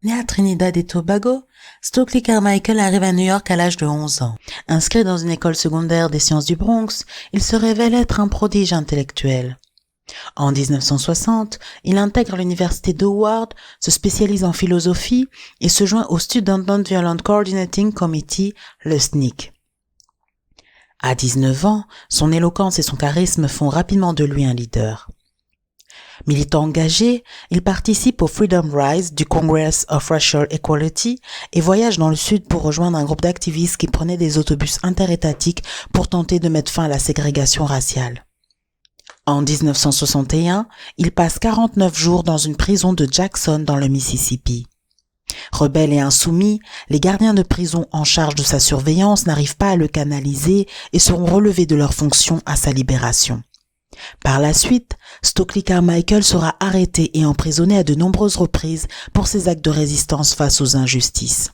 Né à Trinidad et Tobago, Stokely Carmichael arrive à New York à l'âge de 11 ans. Inscrit dans une école secondaire des sciences du Bronx, il se révèle être un prodige intellectuel. En 1960, il intègre l'université d'Howard, se spécialise en philosophie et se joint au Student Non-Violent Coordinating Committee, le SNCC. À 19 ans, son éloquence et son charisme font rapidement de lui un leader. Militant engagé, il participe au Freedom Rise du Congress of Racial Equality et voyage dans le sud pour rejoindre un groupe d'activistes qui prenaient des autobus interétatiques pour tenter de mettre fin à la ségrégation raciale. En 1961, il passe 49 jours dans une prison de Jackson dans le Mississippi. Rebelle et insoumis, les gardiens de prison en charge de sa surveillance n'arrivent pas à le canaliser et seront relevés de leurs fonctions à sa libération. Par la suite, Stokely Carmichael sera arrêté et emprisonné à de nombreuses reprises pour ses actes de résistance face aux injustices.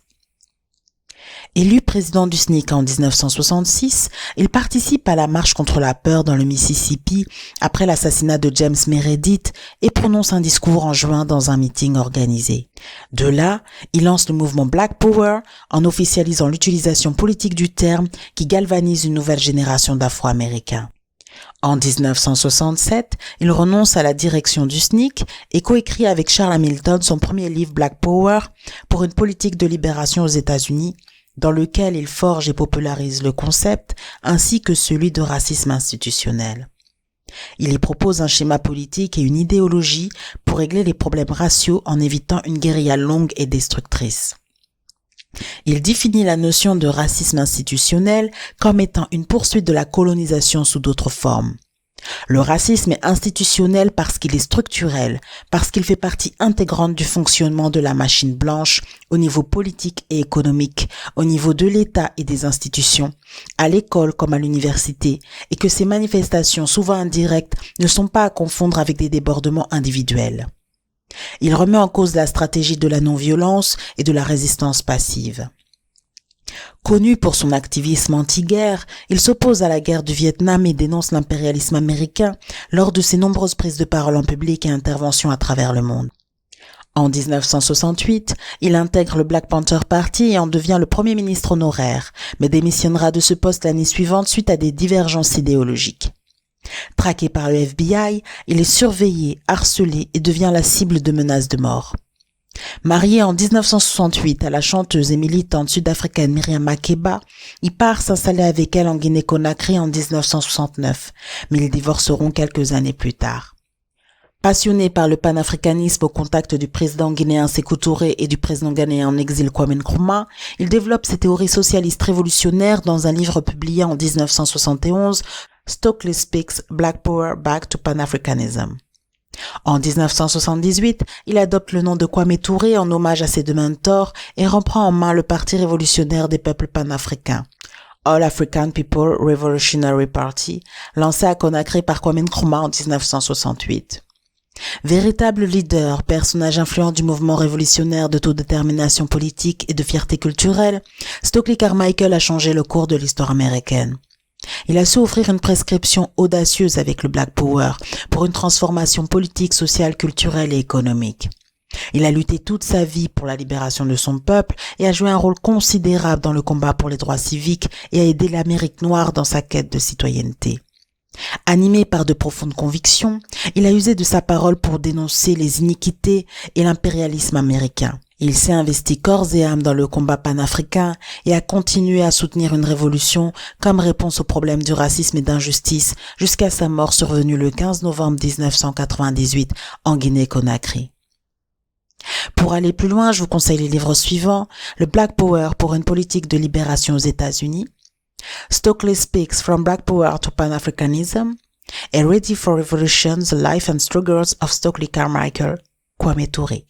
Élu président du SNCC en 1966, il participe à la marche contre la peur dans le Mississippi après l'assassinat de James Meredith et prononce un discours en juin dans un meeting organisé. De là, il lance le mouvement Black Power en officialisant l'utilisation politique du terme qui galvanise une nouvelle génération d'Afro-Américains. En 1967, il renonce à la direction du SNCC et coécrit avec Charles Hamilton son premier livre Black Power pour une politique de libération aux États-Unis, dans lequel il forge et popularise le concept ainsi que celui de racisme institutionnel. Il y propose un schéma politique et une idéologie pour régler les problèmes raciaux en évitant une guérilla longue et destructrice. Il définit la notion de racisme institutionnel comme étant une poursuite de la colonisation sous d'autres formes. Le racisme est institutionnel parce qu'il est structurel, parce qu'il fait partie intégrante du fonctionnement de la machine blanche au niveau politique et économique, au niveau de l'État et des institutions, à l'école comme à l'université, et que ces manifestations souvent indirectes ne sont pas à confondre avec des débordements individuels. Il remet en cause la stratégie de la non-violence et de la résistance passive. Connu pour son activisme anti-guerre, il s'oppose à la guerre du Vietnam et dénonce l'impérialisme américain lors de ses nombreuses prises de parole en public et interventions à travers le monde. En 1968, il intègre le Black Panther Party et en devient le premier ministre honoraire, mais démissionnera de ce poste l'année suivante suite à des divergences idéologiques. Traqué par le FBI, il est surveillé, harcelé et devient la cible de menaces de mort. Marié en 1968 à la chanteuse et militante sud-africaine Miriam Makeba, il part s'installer avec elle en Guinée-Conakry en 1969, mais ils divorceront quelques années plus tard. Passionné par le panafricanisme au contact du président guinéen Sékou Touré et du président ghanéen en exil Kwame Nkrumah, il développe ses théories socialistes révolutionnaires dans un livre publié en 1971, Stokely Speaks Black Power Back to Pan-Africanism. En 1978, il adopte le nom de Kwame Touré en hommage à ses deux mentors et reprend en main le Parti révolutionnaire des peuples panafricains, All African People Revolutionary Party, lancé à Conakry par Kwame Nkrumah en 1968. Véritable leader, personnage influent du mouvement révolutionnaire d'autodétermination politique et de fierté culturelle, Stokely Carmichael a changé le cours de l'histoire américaine. Il a su offrir une prescription audacieuse avec le Black Power pour une transformation politique, sociale, culturelle et économique. Il a lutté toute sa vie pour la libération de son peuple et a joué un rôle considérable dans le combat pour les droits civiques et a aidé l'Amérique noire dans sa quête de citoyenneté. Animé par de profondes convictions, il a usé de sa parole pour dénoncer les iniquités et l'impérialisme américain. Il s'est investi corps et âme dans le combat panafricain et a continué à soutenir une révolution comme réponse aux problèmes du racisme et d'injustice jusqu'à sa mort survenue le 15 novembre 1998 en Guinée-Conakry. Pour aller plus loin, je vous conseille les livres suivants: Le Black Power pour une politique de libération aux États-Unis, Stokely Speaks From Black Power to Pan-Africanism et Ready for Revolution, The Life and Struggles of Stokely Carmichael, Kwame Touré.